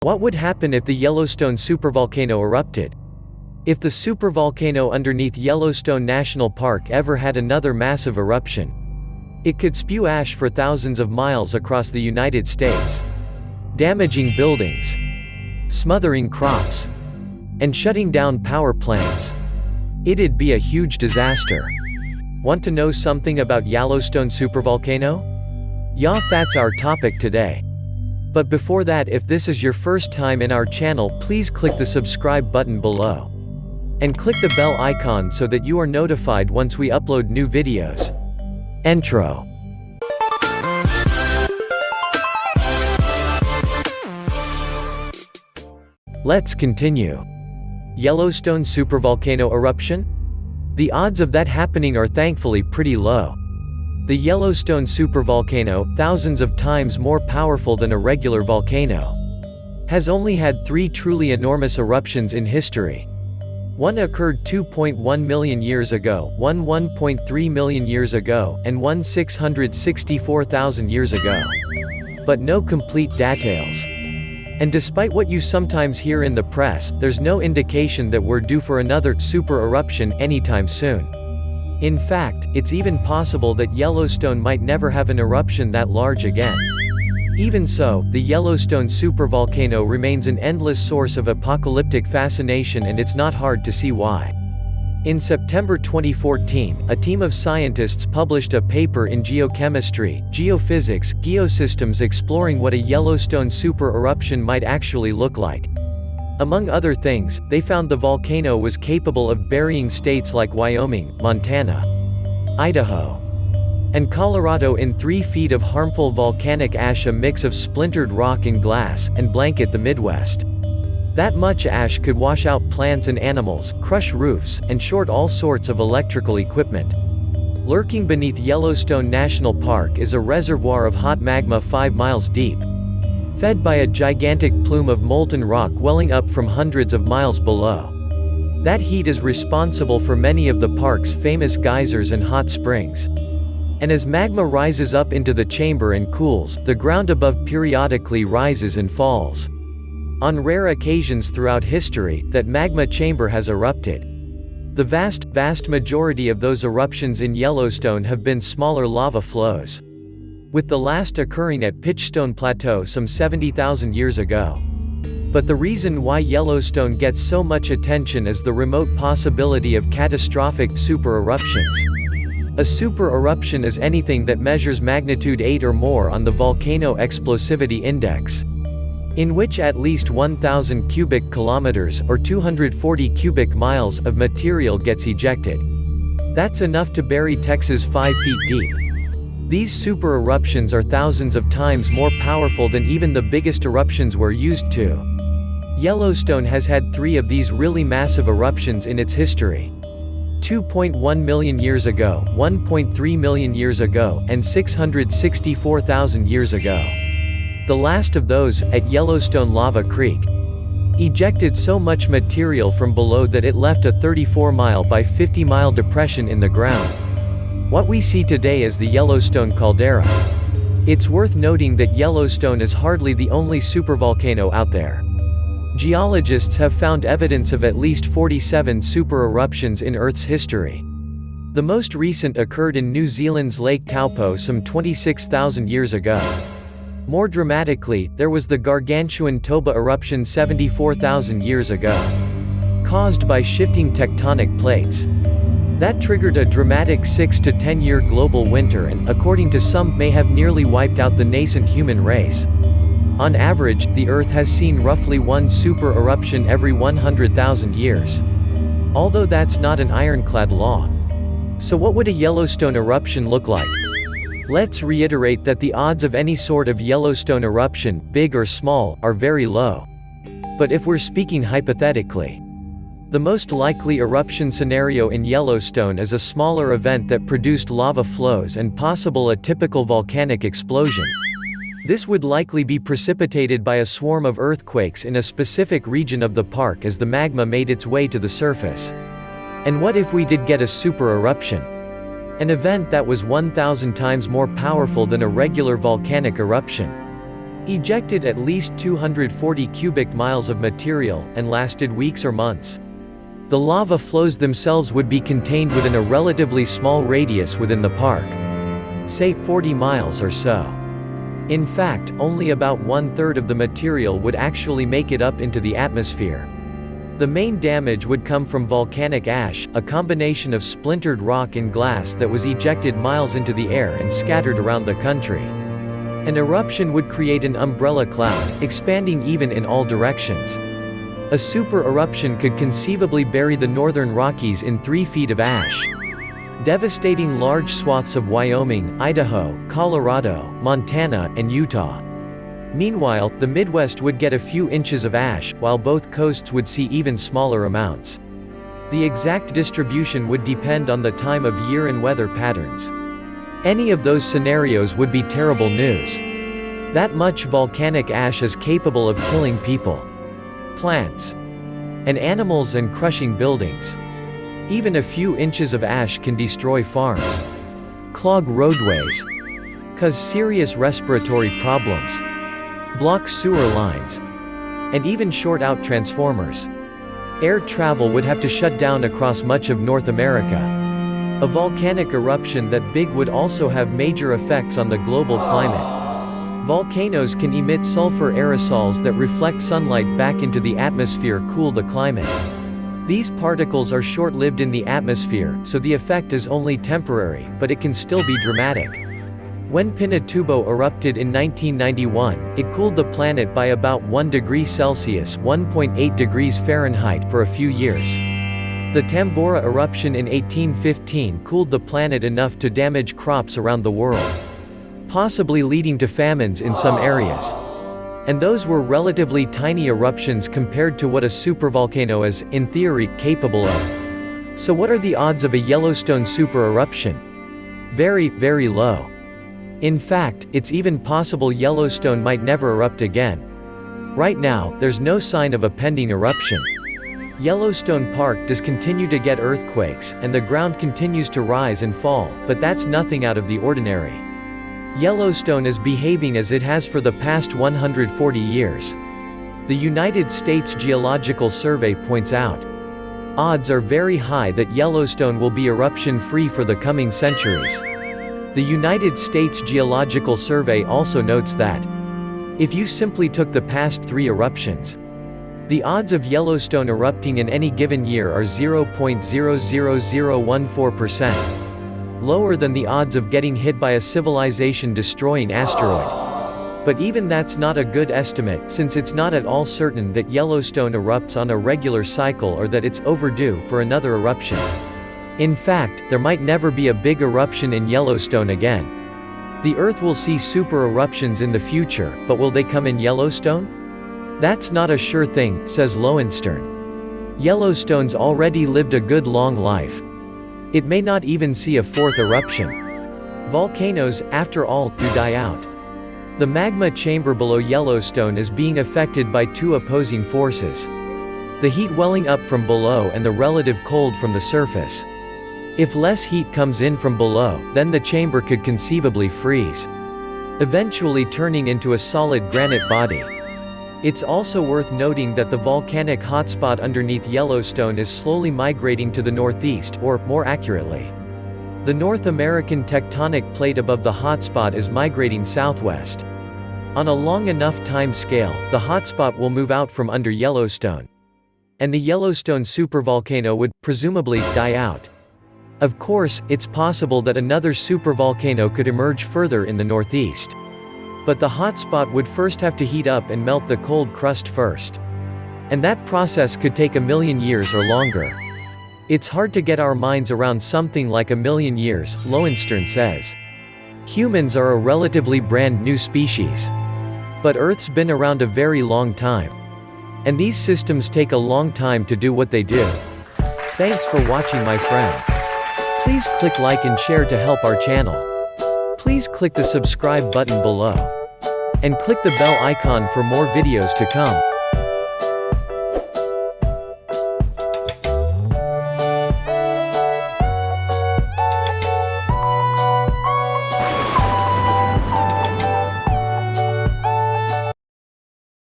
What would happen if the Yellowstone supervolcano erupted? If the supervolcano underneath Yellowstone National Park ever had another massive eruption, it could spew ash for thousands of miles across the United States, damaging buildings, smothering crops, and shutting down power plants. It'd be a huge disaster. Want to know something about Yellowstone supervolcano? Yeah, that's our topic today. But before that, if this is your first time in our channel, please click the subscribe button below. And click the bell icon so that you are notified once we upload new videos. Intro. Let's continue. Yellowstone supervolcano eruption? The odds of that happening are thankfully pretty low. The Yellowstone supervolcano, thousands of times more powerful than a regular volcano, has only had 3 truly enormous eruptions in history. One occurred 2.1 million years ago, one 1.3 million years ago, and one 664,000 years ago. But no complete details. And despite what you sometimes hear in the press, there's no indication that we're due for another super eruption anytime soon. In fact, it's even possible that Yellowstone might never have an eruption that large again. Even so, the Yellowstone supervolcano remains an endless source of apocalyptic fascination, and it's not hard to see why. In September 2014, a team of scientists published a paper in Geochemistry, Geophysics, Geosystems exploring what a Yellowstone super eruption might actually look like. Among other things, they found the volcano was capable of burying states like Wyoming, Montana, Idaho, and Colorado in 3 feet of harmful volcanic ash, a mix of splintered rock and glass, and blanket the Midwest. That much ash could wash out plants and animals, crush roofs, and short all sorts of electrical equipment. Lurking beneath Yellowstone National Park is a reservoir of hot magma 5 miles deep, fed by a gigantic plume of molten rock welling up from hundreds of miles below. That heat is responsible for many of the park's famous geysers and hot springs. And as magma rises up into the chamber and cools, the ground above periodically rises and falls. On rare occasions throughout history, that magma chamber has erupted. The vast majority of those eruptions in Yellowstone have been smaller lava flows, with the last occurring at Pitchstone Plateau some 70,000 years ago. But the reason why Yellowstone gets so much attention is the remote possibility of catastrophic super eruptions. A super eruption is anything that measures magnitude 8 or more on the Volcano Explosivity Index, in which at least 1,000 cubic kilometers, or 240 cubic miles, of material gets ejected. That's enough to bury Texas 5 feet deep. These super eruptions are thousands of times more powerful than even the biggest eruptions we're used to. Yellowstone has had 3 of these really massive eruptions in its history: 2.1 million years ago, 1.3 million years ago, and 664,000 years ago. The last of those, at Yellowstone Lava Creek, ejected so much material from below that it left a 34-mile by 50-mile depression in the ground. What we see today is the Yellowstone caldera. It's worth noting that Yellowstone is hardly the only supervolcano out there. Geologists have found evidence of at least 47 super eruptions in Earth's history. The most recent occurred in New Zealand's Lake Taupo some 26,000 years ago. More dramatically, there was the gargantuan Toba eruption 74,000 years ago, caused by shifting tectonic plates. That triggered a dramatic 6 to 10 year global winter and, according to some, may have nearly wiped out the nascent human race. On average, the Earth has seen roughly 1 super eruption every 100,000 years. Although that's not an ironclad law. So what would a Yellowstone eruption look like? Let's reiterate that the odds of any sort of Yellowstone eruption, big or small, are very low. But if we're speaking hypothetically, the most likely eruption scenario in Yellowstone is a smaller event that produced lava flows and possible a typical volcanic explosion. This would likely be precipitated by a swarm of earthquakes in a specific region of the park as the magma made its way to the surface. And what if we did get a super eruption? An event that was 1,000 times more powerful than a regular volcanic eruption. ejected at least 240 cubic miles of material, and lasted weeks or months. The lava flows themselves would be contained within a relatively small radius within the park. Say, 40 miles or so. In fact, only about 1/3 of the material would actually make it up into the atmosphere. The main damage would come from volcanic ash, a combination of splintered rock and glass that was ejected miles into the air and scattered around the country. An eruption would create an umbrella cloud, expanding even in all directions. A super eruption could conceivably bury the northern Rockies in 3 feet of ash, devastating large swaths of Wyoming, Idaho, Colorado, Montana, and Utah. Meanwhile, the Midwest would get a few inches of ash, while both coasts would see even smaller amounts. The exact distribution would depend on the time of year and weather patterns. Any of those scenarios would be terrible news. That much volcanic ash is capable of killing people, plants, and animals, and crushing buildings. Even a few inches of ash can destroy farms, clog roadways, cause serious respiratory problems, block sewer lines, and even short out transformers. Air travel would have to shut down across much of North America. A volcanic eruption that big would also have major effects on the global climate. Volcanoes can emit sulfur aerosols that reflect sunlight back into the atmosphere, cool the climate. These particles are short-lived in the atmosphere, so the effect is only temporary, but it can still be dramatic. When Pinatubo erupted in 1991, it cooled the planet by about 1 degree Celsius (1.8 degrees Fahrenheit) for a few years. The Tambora eruption in 1815 cooled the planet enough to damage crops around the world, possibly leading to famines in some areas. And those were relatively tiny eruptions compared to what a supervolcano is, in theory, capable of. So what are the odds of a Yellowstone super eruption? Very, very low. In fact, it's even possible Yellowstone might never erupt again. Right now, there's no sign of a pending eruption. Yellowstone Park does continue to get earthquakes, and the ground continues to rise and fall, but that's nothing out of the ordinary. Yellowstone is behaving as it has for the past 140 years. The United States Geological Survey points out, odds are very high that Yellowstone will be eruption-free for the coming centuries. The United States Geological Survey also notes that, if you simply took the past 3 eruptions, the odds of Yellowstone erupting in any given year are 0.00014%. Lower than the odds of getting hit by a civilization-destroying asteroid. But even that's not a good estimate, since it's not at all certain that Yellowstone erupts on a regular cycle or that it's overdue for another eruption. In fact, there might never be a big eruption in Yellowstone again. The Earth will see super eruptions in the future, but will they come in Yellowstone? That's not a sure thing, says Lowenstern. Yellowstone's already lived a good long life. It may not even see a 4th eruption. Volcanoes, after all, do die out. The magma chamber below Yellowstone is being affected by 2 opposing forces: the heat welling up from below and the relative cold from the surface. If less heat comes in from below, then the chamber could conceivably freeze, eventually turning into a solid granite body. It's also worth noting that the volcanic hotspot underneath Yellowstone is slowly migrating to the northeast, or, more accurately, the North American tectonic plate above the hotspot is migrating southwest. On a long enough time scale, the hotspot will move out from under Yellowstone. And the Yellowstone supervolcano would, presumably, die out. Of course, it's possible that another supervolcano could emerge further in the northeast. But the hotspot would first have to heat up and melt the cold crust first. And that process could take 1 million years or longer. It's hard to get our minds around something like 1 million years, Lowenstern says. Humans are a relatively brand new species. But Earth's been around a very long time. And these systems take a long time to do what they do. Thanks for watching, my friend. Please click like and share to help our channel. Please click the subscribe button below. And click the bell icon for more videos to come.